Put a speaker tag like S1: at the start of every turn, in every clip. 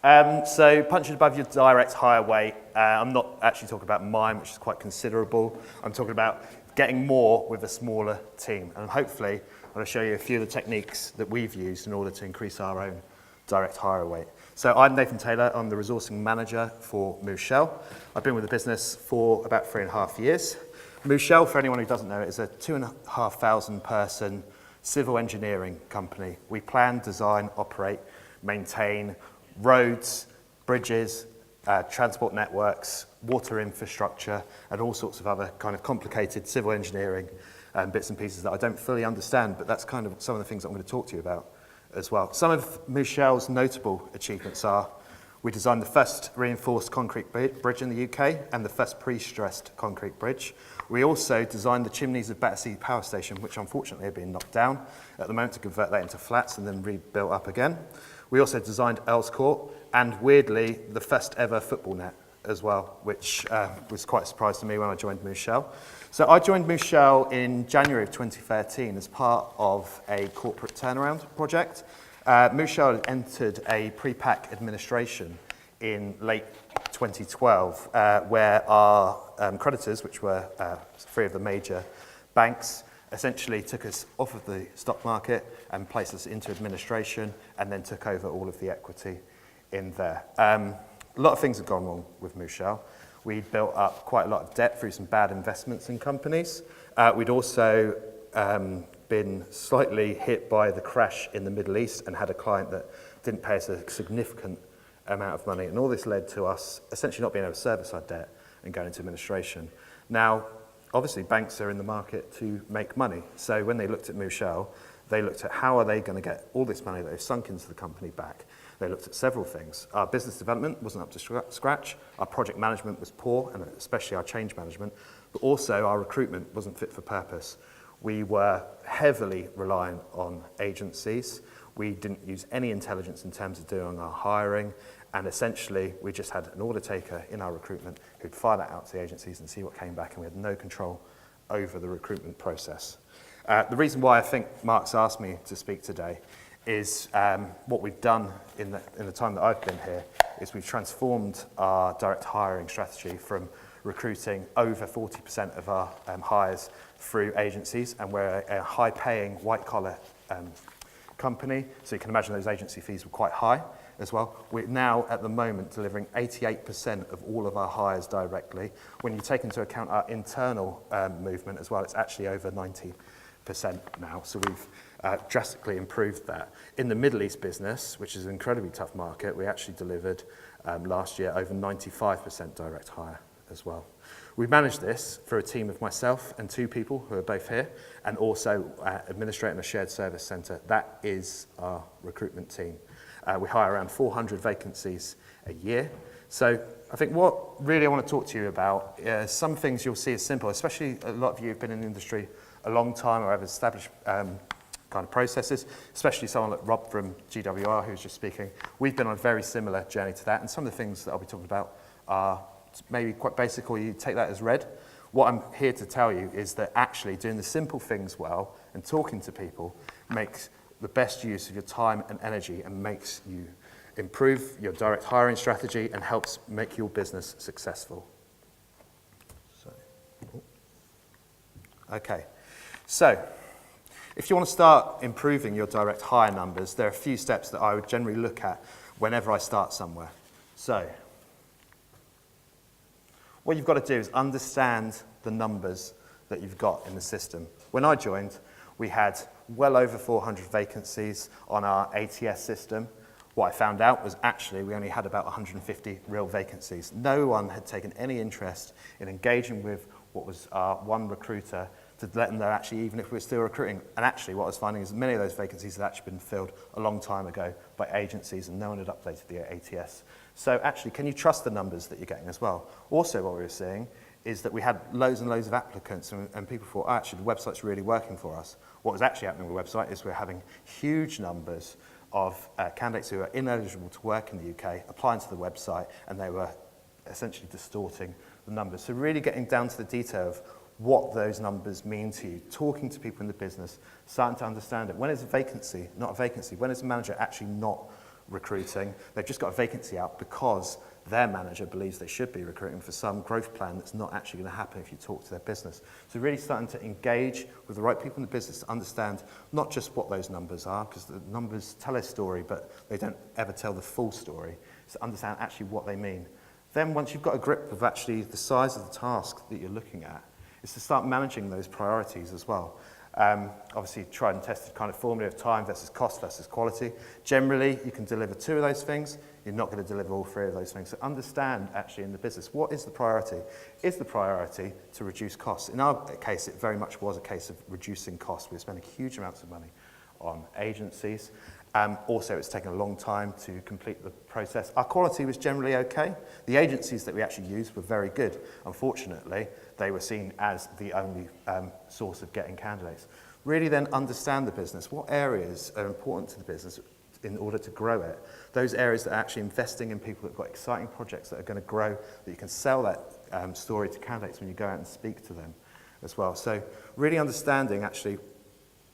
S1: So punching above your direct hire weight, I'm not actually talking about mine, which is quite considerable. I'm talking about getting more with a smaller team. And hopefully, I'm going to show you a few of the techniques that we've used in order to increase our own direct hire weight. So I'm Nathan Taylor. I'm the resourcing manager for Mouchel. I've been with the business for about 3.5 years. Mouchel, for anyone who doesn't know, is a 2,500 person civil engineering company. We plan, design, operate, maintain roads, bridges, transport networks, water infrastructure, and all sorts of other kind of complicated civil engineering bits and pieces that I don't fully understand, but that's kind of some of the things I'm going to talk to you about as well. Some of Mouchel's notable achievements are: we designed the first reinforced concrete bridge in the UK and the first pre-stressed concrete bridge. We also designed the chimneys of Battersea Power Station, which unfortunately are being knocked down at the moment, to convert that into flats and then rebuilt up again. We also designed Earls Court and, weirdly, the first ever football net as well, which was quite a surprise to me when I joined Mouchel. So I joined Mouchel in January of 2013 as part of a corporate turnaround project. Mouchel had entered a pre-pack administration in late 2012, where our creditors, which were 3 of the major banks, essentially took us off of the stock market and placed us into administration, and then took over all of the equity in there. A lot of things have gone wrong with Mouchel. We'd built up quite a lot of debt through some bad investments in companies. We'd also been slightly hit by the crash in the Middle East and had a client that didn't pay us a significant amount of money. And all this led to us essentially not being able to service our debt and going into administration. Now, obviously, banks are in the market to make money. So when they looked at Mouchel, they looked at how are they going to get all this money that they've sunk into the company back. They looked at several things. Our business development wasn't up to scratch. Our project management was poor, and especially our change management. But also our recruitment wasn't fit for purpose. We were heavily reliant on agencies. We didn't use any intelligence in terms of doing our hiring. And essentially, we just had an order taker in our recruitment who'd fire that out to the agencies and see what came back, and we had no control over the recruitment process. The reason why I think Mark's asked me to speak today is what we've done in the time that I've been here is we've transformed our direct hiring strategy from recruiting over 40% of our hires through agencies, and we're a high-paying, white-collar company, so you can imagine those agency fees were quite high as well. We're now, at the moment, delivering 88% of all of our hires directly. When you take into account our internal movement as well, it's actually over 90% now, so we've drastically improved that. In the Middle East business, which is an incredibly tough market, we actually delivered last year over 95% direct hire as well. We managed this for a team of myself and 2 people who are both here, and also administrating a shared service centre. That is our recruitment team. We hire around 400 vacancies a year. So I think what really I want to talk to you about some things you'll see as simple, especially a lot of you who've been in the industry a long time or have established kind of processes, especially someone like Rob from GWR who's just speaking. We've been on a very similar journey to that, and some of the things that I'll be talking about are maybe quite basic, or you take that as read. What I'm here to tell you is that actually doing the simple things well and talking to people makes the best use of your time and energy and makes you improve your direct hiring strategy and helps make your business successful. So if you want to start improving your direct hire numbers, there are a few steps that I would generally look at whenever I start somewhere. So what you've got to do is understand the numbers that you've got in the system. When I joined, we had well over 400 vacancies on our ATS system. What I found out was actually we only had about 150 real vacancies. No one had taken any interest in engaging with what was our one recruiter to let them know actually even if we're still recruiting. And actually what I was finding is many of those vacancies had actually been filled a long time ago by agencies and no one had updated the ATS. So actually, can you trust the numbers that you're getting as well? Also what we were seeing is that we had loads and loads of applicants and people thought, oh, actually the website's really working for us. What was actually happening with the website is we're having huge numbers of candidates who are ineligible to work in the UK applying to the website, and they were essentially distorting the numbers. So really getting down to the detail of what those numbers mean to you, talking to people in the business, starting to understand it. When is a vacancy not a vacancy? When is a manager actually not recruiting. They've just got a vacancy out because their manager believes they should be recruiting for some growth plan that's not actually going to happen if you talk to their business. So really starting to engage with the right people in the business to understand not just what those numbers are, because the numbers tell a story, but they don't ever tell the full story. So understand actually what they mean. Then once you've got a grip of actually the size of the task that you're looking at, is to start managing those priorities as well. Obviously, tried and tested kind of formula of time versus cost versus quality. Generally, you can deliver 2 of those things. You're not going to deliver all 3 of those things. So understand, actually, in the business, what is the priority? Is the priority to reduce costs? In our case, it very much was a case of reducing costs. We were spending huge amounts of money on agencies. Also, it's taken a long time to complete the process. Our quality was generally okay. The agencies that we actually used were very good. Unfortunately, they were seen as the only source of getting candidates. Really then understand the business. What areas are important to the business in order to grow it? Those areas that are actually investing in people that have got exciting projects that are going to grow, that you can sell that story to candidates when you go out and speak to them as well. So really understanding actually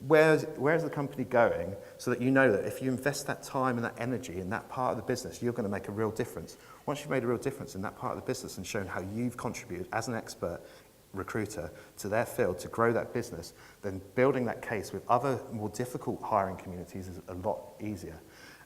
S1: where's the company going, so that you know that if you invest that time and that energy in that part of the business, you're going to make a real difference. Once you've made a real difference in that part of the business and shown how you've contributed as an expert recruiter to their field to grow that business, then building that case with other more difficult hiring communities is a lot easier.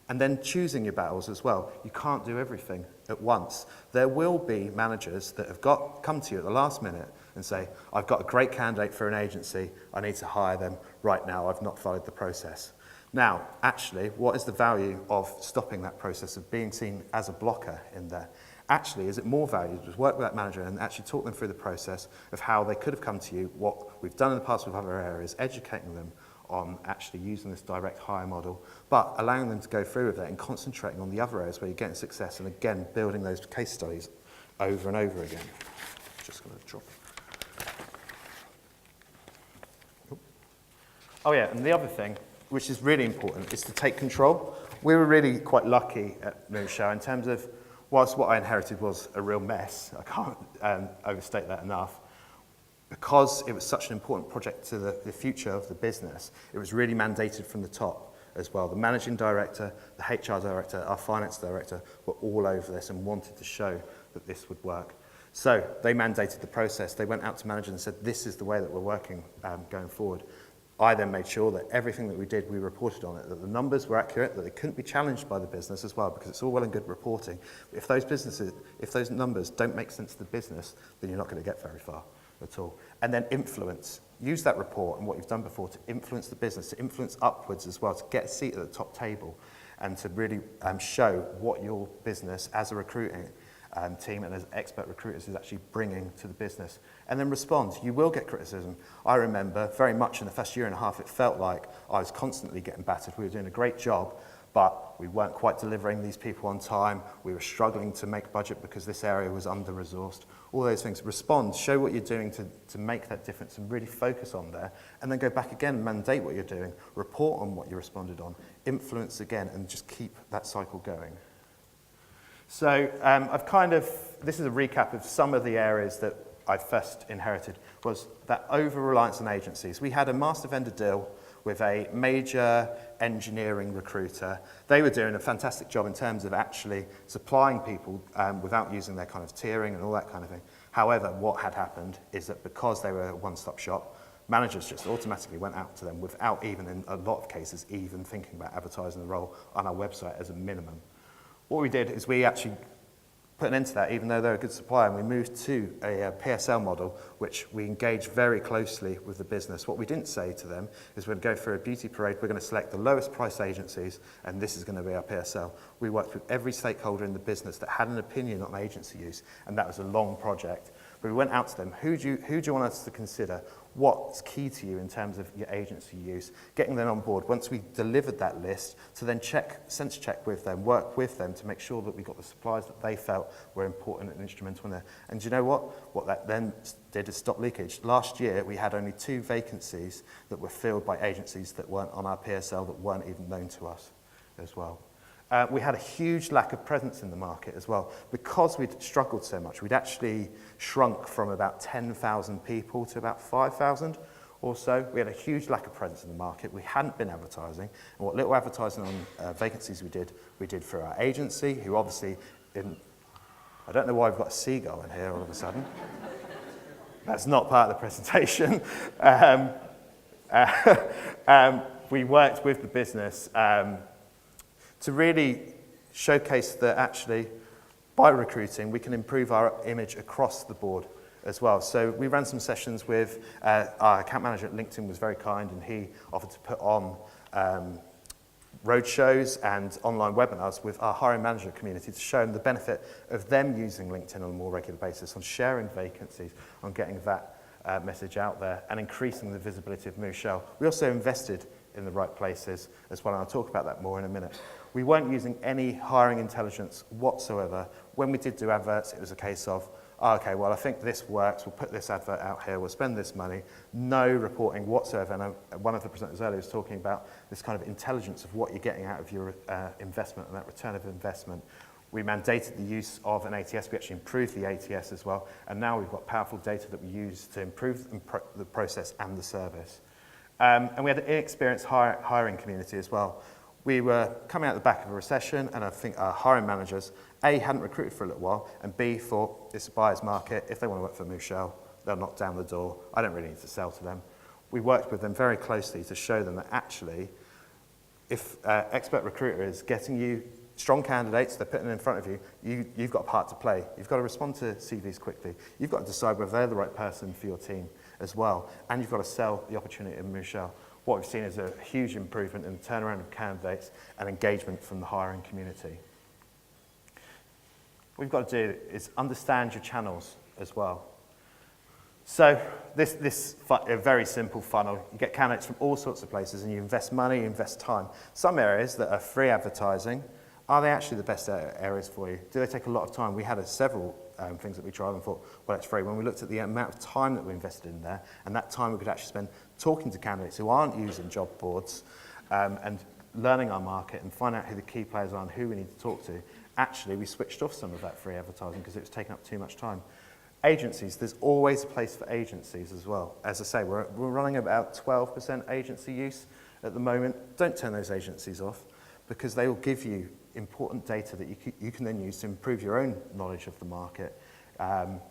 S1: And then choosing your battles as well. You can't do everything at once. There will be managers that have come to you at the last minute and say, I've got a great candidate for an agency, I need to hire them right now, I've not followed the process. Now, actually, what is the value of stopping that process, of being seen as a blocker in there? Actually, is it more valuable to work with that manager and actually talk them through the process of how they could have come to you, what we've done in the past with other areas, educating them on actually using this direct hire model, but allowing them to go through with it and concentrating on the other areas where you're getting success, and again, building those case studies over and over again. Just going to drop. Oh yeah, and the other thing, which is really important, is to take control. We were really quite lucky at Mouchel in terms of, whilst what I inherited was a real mess, I can't overstate that enough, because it was such an important project to the future of the business, it was really mandated from the top as well. The managing director, the HR director, our finance director were all over this and wanted to show that this would work. So they mandated the process. They went out to managers and said, this is the way that we're working going forward. I then made sure that everything that we did, we reported on it, that the numbers were accurate, that they couldn't be challenged by the business as well, because it's all well and good reporting. If those numbers don't make sense to the business, then you're not going to get very far at all. And then influence. Use that report and what you've done before to influence the business, to influence upwards as well, to get a seat at the top table, and to really show what your business as a recruiting team and as expert recruiters is actually bringing to the business. And then respond. You will get criticism. I remember very much in the first year and a half, it felt like I was constantly getting battered. We were doing a great job, but we weren't quite delivering these people on time. We were struggling to make budget because this area was under-resourced. All those things. Respond, show what you're doing to make that difference and really focus on there. And then go back again and mandate what you're doing. Report on what you responded on. Influence again, and just keep that cycle going. So this is a recap of some of the areas that I first inherited, was that over-reliance on agencies. We had a master vendor deal with a major engineering recruiter. They were doing a fantastic job in terms of actually supplying people without using their kind of tiering and all that kind of thing. However, what had happened is that because they were a one-stop shop, managers just automatically went out to them without even, in a lot of cases, even thinking about advertising the role on our website as a minimum. What we did is we actually put an end to that, even though they're a good supplier, and we moved to a PSL model, which we engaged very closely with the business. What we didn't say to them is we're going to go through a beauty parade, we're going to select the lowest price agencies, and this is going to be our PSL. We worked with every stakeholder in the business that had an opinion on agency use, and that was a long project. But we went out to them, who do you want us to consider? What's key to you in terms of your agency use? Getting them on board. Once we delivered that list, to then sense check with them, work with them to make sure that we got the suppliers that they felt were important and instrumental in there. And do you know what? What that then did is stop leakage. Last year, we had only 2 vacancies that were filled by agencies that weren't on our PSL, that weren't even known to us as well. We had a huge lack of presence in the market as well. Because we'd struggled so much, we'd actually shrunk from about 10,000 people to about 5,000. Also, we had a huge lack of presence in the market. We hadn't been advertising, and what little advertising on vacancies we did through our agency, who obviously didn't. I don't know why we've got a seagull in here all of a sudden. That's not part of the presentation. We worked with the business to really showcase that actually, by recruiting, we can improve our image across the board as well. So we ran some sessions with our account manager at LinkedIn was very kind, and he offered to put on road shows and online webinars with our hiring manager community to show them the benefit of them using LinkedIn on a more regular basis, on sharing vacancies, on getting that message out there and increasing the visibility of Mouchel. We also invested in the right places as well, and I'll talk about that more in a minute. We weren't using any hiring intelligence whatsoever. When we did do adverts, it was a case of, oh, okay, well, I think this works, we'll put this advert out here, we'll spend this money. No reporting whatsoever. And one of the presenters earlier was talking about this kind of intelligence of what you're getting out of your investment and that return of investment. We mandated the use of an ATS. We actually improved the ATS as well. And now we've got powerful data that we use to improve the process and the service. And we had an inexperienced hiring community as well. We were coming out the back of a recession, and I think our hiring managers, A, hadn't recruited for a little while, and B, thought it's a buyer's market. If they want to work for Mouchel, they'll knock down the door. I don't really need to sell to them. We worked with them very closely to show them that actually, if expert recruiter is getting you strong candidates, they're putting them in front of you, you've got a part to play. You've got to respond to CVs quickly. You've got to decide whether they're the right person for your team as well, and you've got to sell the opportunity in Mouchel. What we've seen is a huge improvement in the turnaround of candidates and engagement from the hiring community. What you've got to do is understand your channels as well. So this a very simple funnel. You get candidates from all sorts of places, and you invest money, you invest time. Some areas that are free advertising, are they actually the best areas for you? Do they take a lot of time? We had several things that we tried and thought, well, it's free. When we looked at the amount of time that we invested in there, and that time we could actually spend talking to candidates who aren't using job boards and learning our market and find out who the key players are and who we need to talk to, actually we switched off some of that free advertising because it was taking up too much time. Agencies, there's always a place for agencies as well. As I say, we're running about 12% agency use at the moment. Don't turn those agencies off, because they will give you important data that you can then use to improve your own knowledge of the market.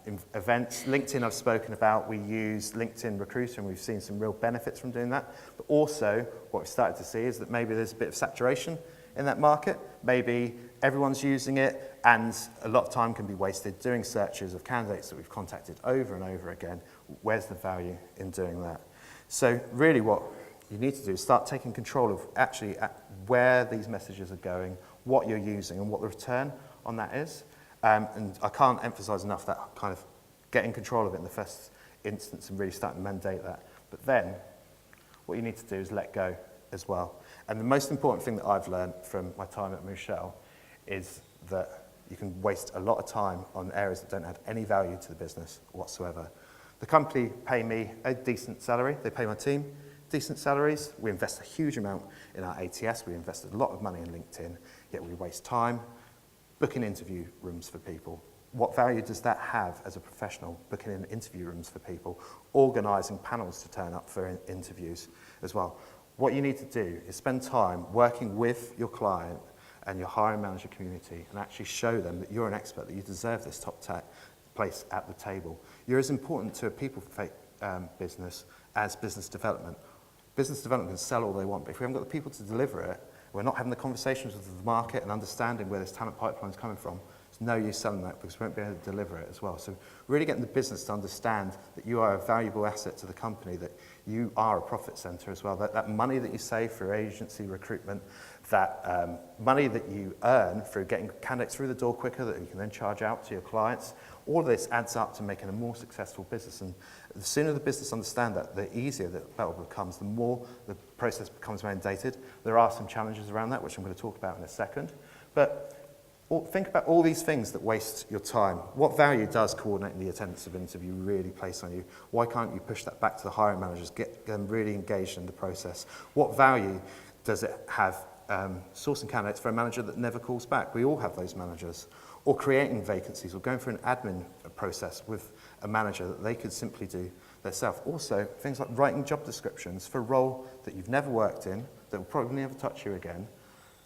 S1: In events, LinkedIn I've spoken about, we use LinkedIn Recruiter, and we've seen some real benefits from doing that. But also, what we've started to see is that maybe there's a bit of saturation in that market. Maybe everyone's using it, and a lot of time can be wasted doing searches of candidates that we've contacted over and over again. Where's the value in doing that? So really what you need to do is start taking control of actually where these messages are going, what you're using, and what the return on that is. And I can't emphasize enough that kind of getting control of it in the first instance and really starting to mandate that. But then what you need to do is let go as well. And the most important thing that I've learned from my time at Mouchel is that you can waste a lot of time on areas that don't add any value to the business whatsoever. The company pay me a decent salary. They pay my team decent salaries. We invest a huge amount in our ATS. We invested a lot of money in LinkedIn, yet we waste time booking interview rooms for people. What value does that have as a professional, booking in interview rooms for people, organising panels to turn up for interviews as well? What you need to do is spend time working with your client and your hiring manager community and actually show them that you're an expert, that you deserve this top place at the table. You're as important to a people business as business development. Business development can sell all they want, but if we haven't got the people to deliver it, we're not having the conversations with the market and understanding where this talent pipeline is coming from, it's no use selling that because we won't be able to deliver it as well. So really getting the business to understand that you are a valuable asset to the company, that you are a profit centre as well. That money that you save through agency recruitment, that money that you earn through getting candidates through the door quicker that you can then charge out to your clients, all of this adds up to making a more successful business. And the sooner the business understand that, the easier that becomes, the more the process becomes mandated. There are some challenges around that, which I'm going to talk about in a second. But think about all these things that waste your time. What value does coordinating the attendance of an interview really place on you? Why can't you push that back to the hiring managers, get them really engaged in the process? What value does it have sourcing candidates for a manager that never calls back? We all have those managers. Or creating vacancies, or going through an admin process with a manager that they could simply do themselves. Also, things like writing job descriptions for a role that you've never worked in, that will probably never touch you again,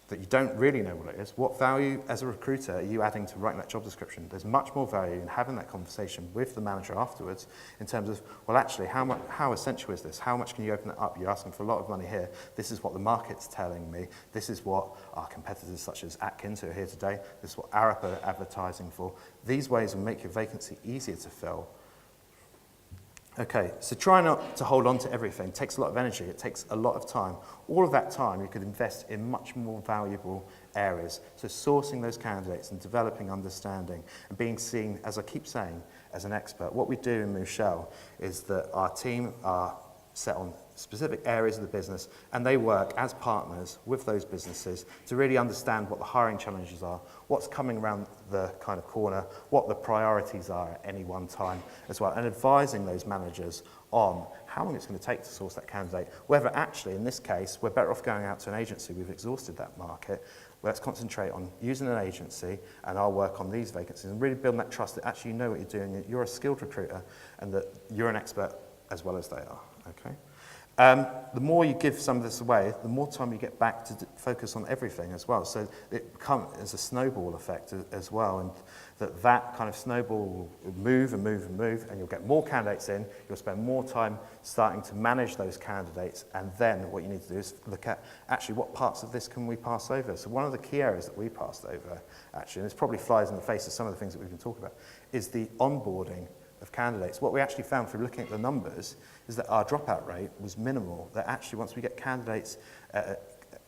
S1: that you don't really know what it is. What value as a recruiter are you adding to writing that job description? There's much more value in having that conversation with the manager afterwards in terms of, well, actually, how essential is this? How much can you open it up? You're asking for a lot of money here. This is what the market's telling me. This is what our competitors such as Atkins, who are here today, this is what Arup are advertising for. These ways will make your vacancy easier to fill. Okay, so try not to hold on to everything. It takes a lot of energy, it takes a lot of time. All of that time you could invest in much more valuable areas. So sourcing those candidates and developing understanding and being seen, as I keep saying, as an expert. What we do in Mouchel is that our team are set on specific areas of the business and they work as partners with those businesses to really understand what the hiring challenges are, what's coming around the kind of corner, what the priorities are at any one time as well, and advising those managers on how long it's going to take to source that candidate, whether actually in this case we're better off going out to an agency, we've exhausted that market. Let's concentrate on using an agency and I'll work on these vacancies and really building that trust that actually you know what you're doing, you're a skilled recruiter and that you're an expert as well as they are. Okay. The more you give some of this away, the more time you get back to focus on everything as well. So it becomes a snowball effect as well, and that kind of snowball will move and move and move, and you'll get more candidates in, you'll spend more time starting to manage those candidates, and then what you need to do is look at actually what parts of this can we pass over. So one of the key areas that we passed over, actually, and this probably flies in the face of some of the things that we've been talking about, is the onboarding of candidates. What we actually found through looking at the numbers is that our dropout rate was minimal, that actually once we get candidates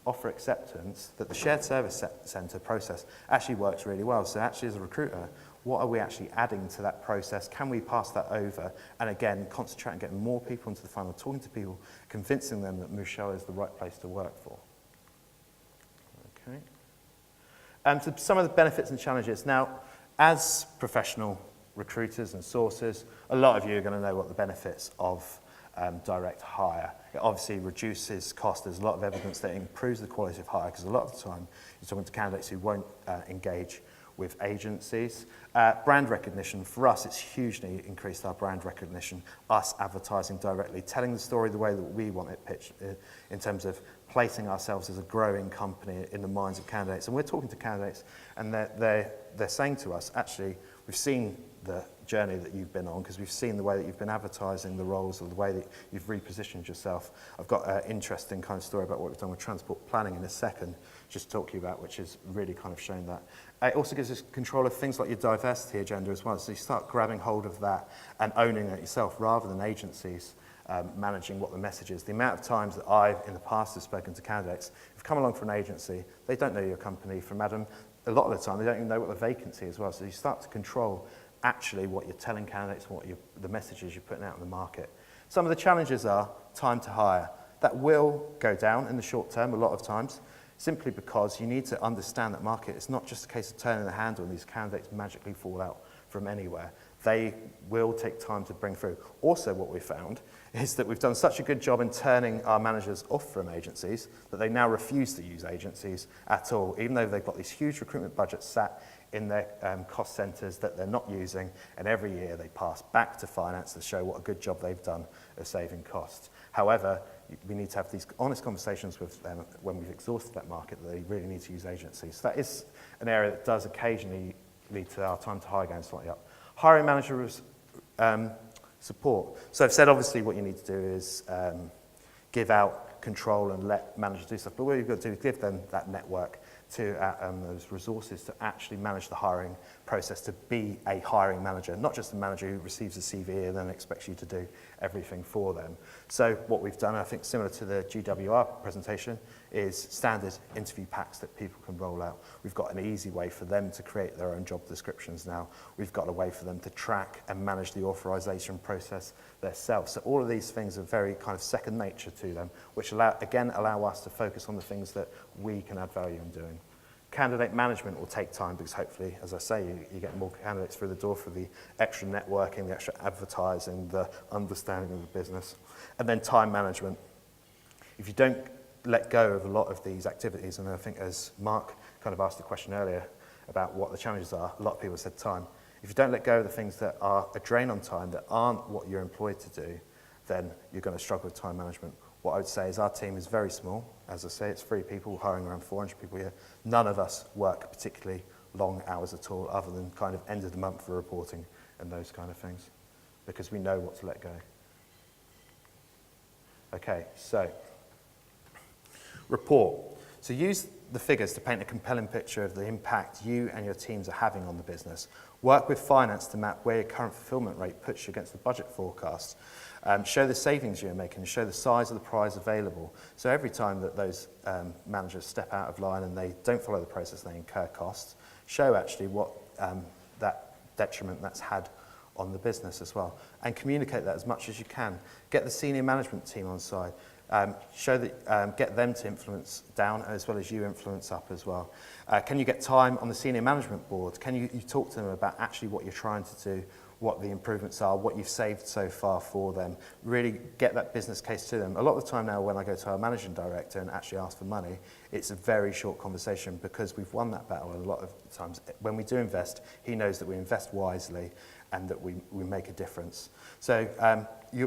S1: offer acceptance, that the shared service centre process actually works really well. So actually as a recruiter, what are we actually adding to that process? Can we pass that over? And again, concentrate on getting more people into the funnel, talking to people, convincing them that Mouchel is the right place to work for. Okay. So some of the benefits and challenges. Now, as professional recruiters and sourcers, a lot of you are going to know what the benefits of direct hire. It obviously reduces cost. There's a lot of evidence that it improves the quality of hire because a lot of the time you're talking to candidates who won't engage with agencies. Brand recognition, for us, it's hugely increased our brand recognition, us advertising directly, telling the story the way that we want it pitched in terms of placing ourselves as a growing company in the minds of candidates. And we're talking to candidates and they're saying to us, actually, we've seen the journey that you've been on because we've seen the way that you've been advertising the roles or the way that you've repositioned yourself. I've got an interesting kind of story about what we've done with transport planning in a second, just to talk to you about, which is really kind of showing that. It also gives us control of things like your diversity agenda as well. So you start grabbing hold of that and owning it yourself rather than agencies managing what the message is. The amount of times that I've in the past have spoken to candidates who've come along for an agency, they don't know your company from Adam. A lot of the time they don't even know what the vacancy is as well. So you start to control actually what you're telling candidates and what the messages you're putting out in the market. Some of the challenges are time to hire. That will go down in the short term a lot of times, simply because you need to understand that market. It's not just a case of turning the handle and these candidates magically fall out from anywhere. They will take time to bring through. Also, what we found is that we've done such a good job in turning our managers off from agencies that they now refuse to use agencies at all, even though they've got these huge recruitment budgets sat in their cost centres that they're not using, and every year they pass back to finance to show what a good job they've done of saving costs. However, we need to have these honest conversations with them when we've exhausted that market that they really need to use agencies. So that is an area that does occasionally lead to our time to hire going slightly up. Hiring managers support. So I've said obviously what you need to do is give out control and let managers do stuff, but what you've got to do is give them that network to those resources to actually manage the hiring process, to be a hiring manager, not just a manager who receives a CV and then expects you to do everything for them. So what we've done, I think similar to the GWR presentation, is standard interview packs that people can roll out. We've got an easy way for them to create their own job descriptions now. We've got a way for them to track and manage the authorization process themselves. So all of these things are very kind of second nature to them, which allow us to focus on the things that we can add value in doing. Candidate management will take time because hopefully, as I say, you get more candidates through the door for the extra networking, the extra advertising, the understanding of the business. And then time management. If you don't let go of a lot of these activities, and I think as Mark kind of asked the question earlier about what the challenges are, a lot of people said time. If you don't let go of the things that are a drain on time, that aren't what you're employed to do, then you're going to struggle with time management. What I would say is our team is very small. As I say, it's 3 people hiring around 400 people here. None of us work particularly long hours at all, other than kind of end of the month for reporting and those kind of things, because we know what to let go. Okay, so report. So use the figures to paint a compelling picture of the impact you and your teams are having on the business. Work with finance to map where your current fulfillment rate puts you against the budget forecast. Show the savings you're making, show the size of the prize available. So every time that those managers step out of line and they don't follow the process, they incur costs. Show actually what that detriment that's had on the business as well. And communicate that as much as you can. Get the senior management team on side. Show that, get them to influence down as well as you influence up as well. Can you get time on the senior management board? Can you talk to them about actually what you're trying to do, what the improvements are, what you've saved so far for them? Really get that business case to them. A lot of the time now when I go to our managing director and actually ask for money, it's a very short conversation because we've won that battle. A lot of times when we do invest, he knows that we invest wisely and that we make a difference. So,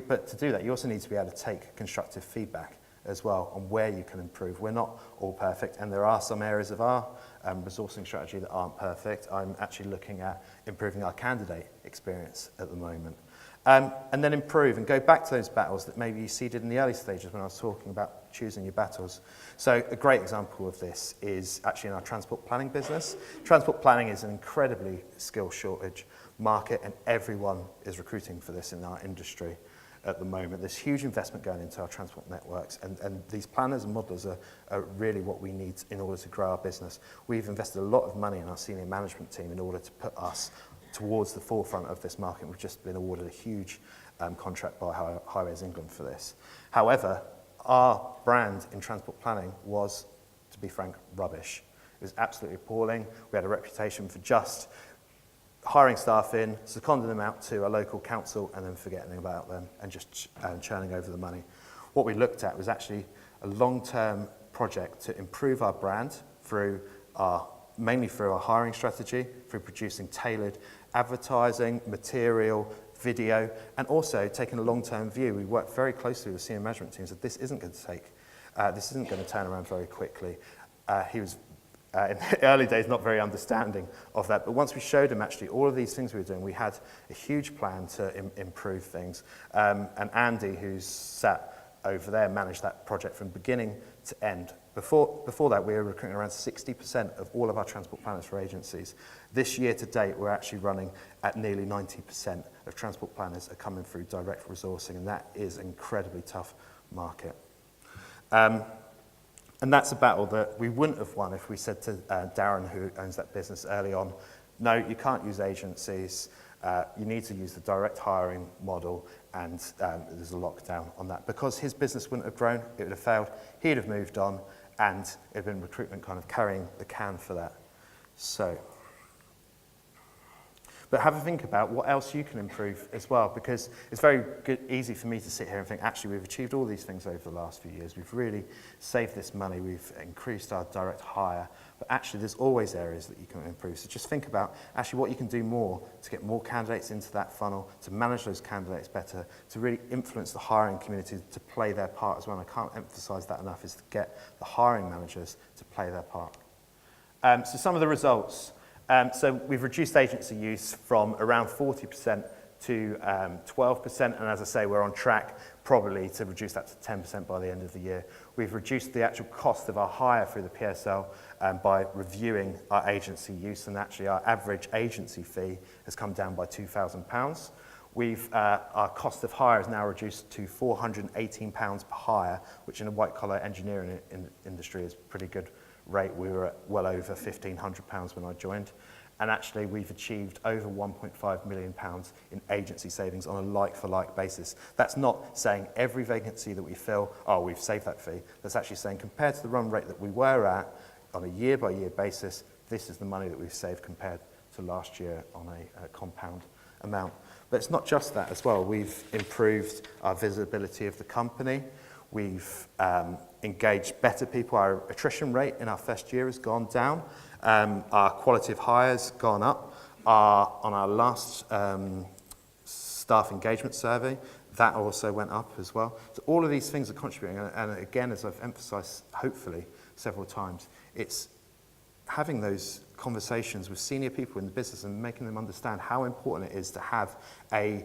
S1: but to do that, you also need to be able to take constructive feedback as well on where you can improve. We're not all perfect, and there are some areas of our resourcing strategy that aren't perfect. I'm actually looking at improving our candidate experience at the moment. And then improve and go back to those battles that maybe you seeded in the early stages when I was talking about choosing your battles. So a great example of this is actually in our transport planning business. Transport planning is an incredibly skill shortage market, and everyone is recruiting for this in our industry at the moment. There's huge investment going into our transport networks, and these planners and modelers are really what we need in order to grow our business. We've invested a lot of money in our senior management team in order to put us towards the forefront of this market. We've just been awarded a huge contract by Highways England for this. However, our brand in transport planning was, to be frank, rubbish. It was absolutely appalling. We had a reputation for just hiring staff in, seconding them out to a local council and then forgetting about them and just churning over the money. What we looked at was actually a long-term project to improve our brand mainly through our hiring strategy, through producing tailored advertising, material, video, and also taking a long-term view. We worked very closely with senior management teams that this isn't going to turn around very quickly. He was in the early days not very understanding of that, but once we showed him actually all of these things we were doing, we had a huge plan to improve things. And Andy, who's sat over there, managed that project from beginning to end. Before that, we were recruiting around 60% of all of our transport planners for agencies. This year to date, we're actually running at nearly 90% of transport planners are coming through direct resourcing, and that is an incredibly tough market. And that's a battle that we wouldn't have won if we said to Darren, who owns that business early on, no, you can't use agencies, you need to use the direct hiring model, and there's a lockdown on that. Because his business wouldn't have grown, it would have failed, he'd have moved on, and it would have been recruitment kind of carrying the can for that. So, but have a think about what else you can improve as well, because it's very easy for me to sit here and think, actually, we've achieved all these things over the last few years. We've really saved this money. We've increased our direct hire. But actually, there's always areas that you can improve. So just think about actually what you can do more to get more candidates into that funnel, to manage those candidates better, to really influence the hiring community to play their part as well. And I can't emphasize that enough, is to get the hiring managers to play their part. So some of the results. So we've reduced agency use from around 40% to 12%, and as I say, we're on track probably to reduce that to 10% by the end of the year. We've reduced the actual cost of our hire through the PSL by reviewing our agency use, and actually our average agency fee has come down by £2,000. Our cost of hire is now reduced to £418 per hire, which in a white-collar engineering industry is a pretty good rate. We were at well over £1,500 when I joined, and actually we've achieved over £1.5 million in agency savings on a like-for-like basis. That's not saying every vacancy that we fill, oh, we've saved that fee. That's actually saying compared to the run rate that we were at on a year-by-year basis, this is the money that we've saved compared to last year on a compound amount. But it's not just that as well. We've improved our visibility of the company. We've engaged better people. Our attrition rate in our first year has gone down. Our quality of hire has gone up. On our last staff engagement survey, that also went up as well. So all of these things are contributing, and again, as I've emphasised, hopefully, several times, it's having those conversations with senior people in the business and making them understand how important it is to have a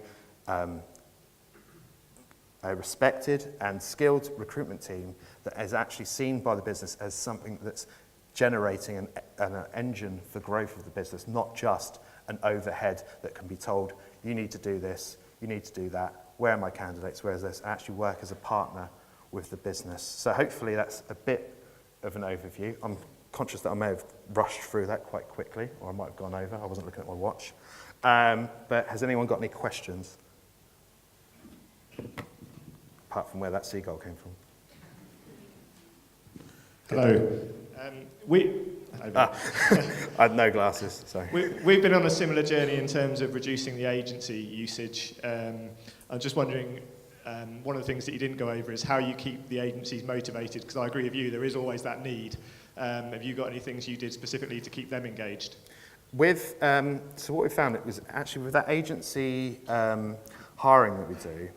S1: respected and skilled recruitment team that is actually seen by the business as something that's generating an engine for growth of the business, not just an overhead that can be told, you need to do this, you need to do that, where are my candidates, whereas they actually work as a partner with the business. So hopefully that's a bit of an overview. I'm conscious that I may have rushed through that quite quickly, or I might have gone over. I wasn't looking at my watch. But has anyone got any questions? Apart from where that seagull came from.
S2: Hello.
S1: I had no glasses, sorry.
S2: We've been on a similar journey in terms of reducing the agency usage. I'm just wondering, one of the things that you didn't go over is how you keep the agencies motivated, because I agree with you, there is always that need. Have you got any things you did specifically to keep them engaged?
S1: So what we found, it was actually with that agency hiring that we do,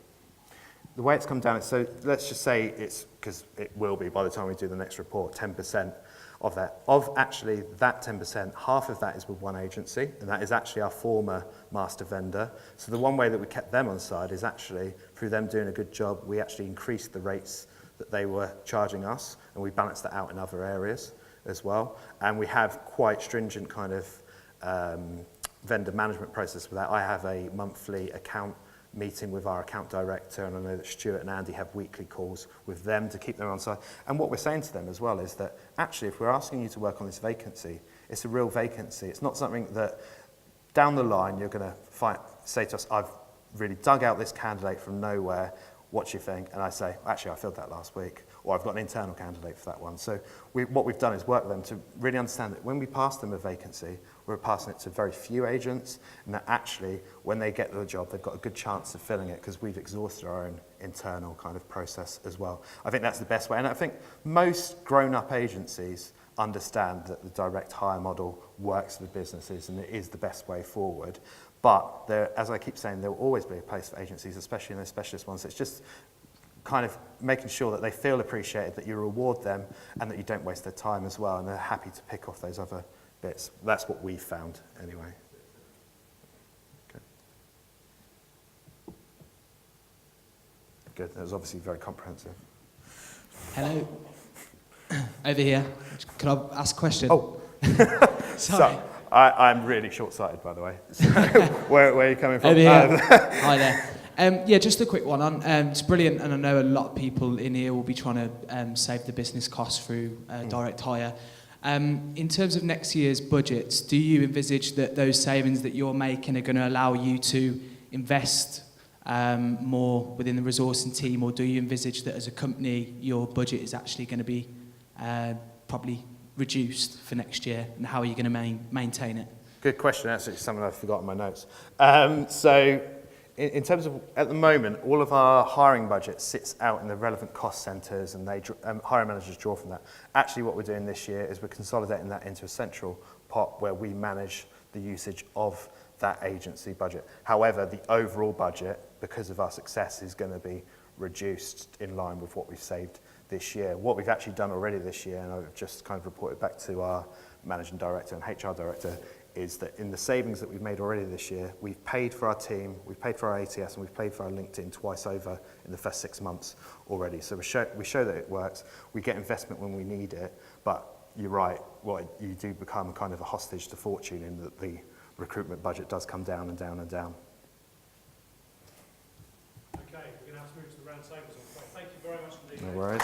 S1: the way it's come down is, so let's just say it's, because it will be by the time we do the next report, 10% of that. Of actually that 10%, half of that is with one agency, and that is actually our former master vendor. So the one way that we kept them on side is actually, through them doing a good job, we actually increased the rates that they were charging us, and we balanced that out in other areas as well. And we have quite stringent kind of vendor management process for that. I have a monthly account meeting with our account director, and I know that Stuart and Andy have weekly calls with them to keep them on side. And what we're saying to them as well is that actually, if we're asking you to work on this vacancy, it's a real vacancy. It's not something that down the line you're going to say to us, I've really dug out this candidate from nowhere, what do you think? And I say, actually, I filled that last week, or I've got an internal candidate for that one. So what we've done is work with them to really understand that when we pass them a vacancy, we're passing it to very few agents, and that actually, when they get the job, they've got a good chance of filling it because we've exhausted our own internal kind of process as well. I think that's the best way. And I think most grown-up agencies understand that the direct hire model works for the businesses and it is the best way forward. But there, as I keep saying, there will always be a place for agencies, especially in those specialist ones. It's just kind of making sure that they feel appreciated, that you reward them, and that you don't waste their time as well, and they're happy to pick off those other bits. That's what we've found, anyway. Okay. Good. That was obviously very comprehensive.
S3: Hello. Over here. Can I ask a question?
S1: Oh.
S3: Sorry.
S1: So, I'm really short-sighted, by the way. So, where are you coming from?
S3: Over here. Hi there. Yeah, just a quick one. It's brilliant, and I know a lot of people in here will be trying to save the business costs through direct hire. In terms of next year's budgets, do you envisage that those savings that you're making are going to allow you to invest more within the resourcing team, or do you envisage that as a company your budget is actually going to be probably reduced for next year, and how are you going to maintain it?
S1: Good question. That's actually something I've forgotten in my notes. So in terms of, at the moment, all of our hiring budget sits out in the relevant cost centres, and hiring managers draw from that. Actually, what we're doing this year is we're consolidating that into a central pot where we manage the usage of that agency budget. However, the overall budget, because of our success, is going to be reduced in line with what we've saved this year. What we've actually done already this year, and I've just kind of reported back to our managing director and HR director, is that in the savings that we've made already this year, we've paid for our team, we've paid for our ATS, and we've paid for our LinkedIn twice over in the first 6 months already. So we show that it works. We get investment when we need it, but you're right, you do become kind of a hostage to fortune in that the recruitment budget does come down and down and down.
S4: Okay, we're going to have to move to the round tables. Thank you very much indeed.
S1: No worries.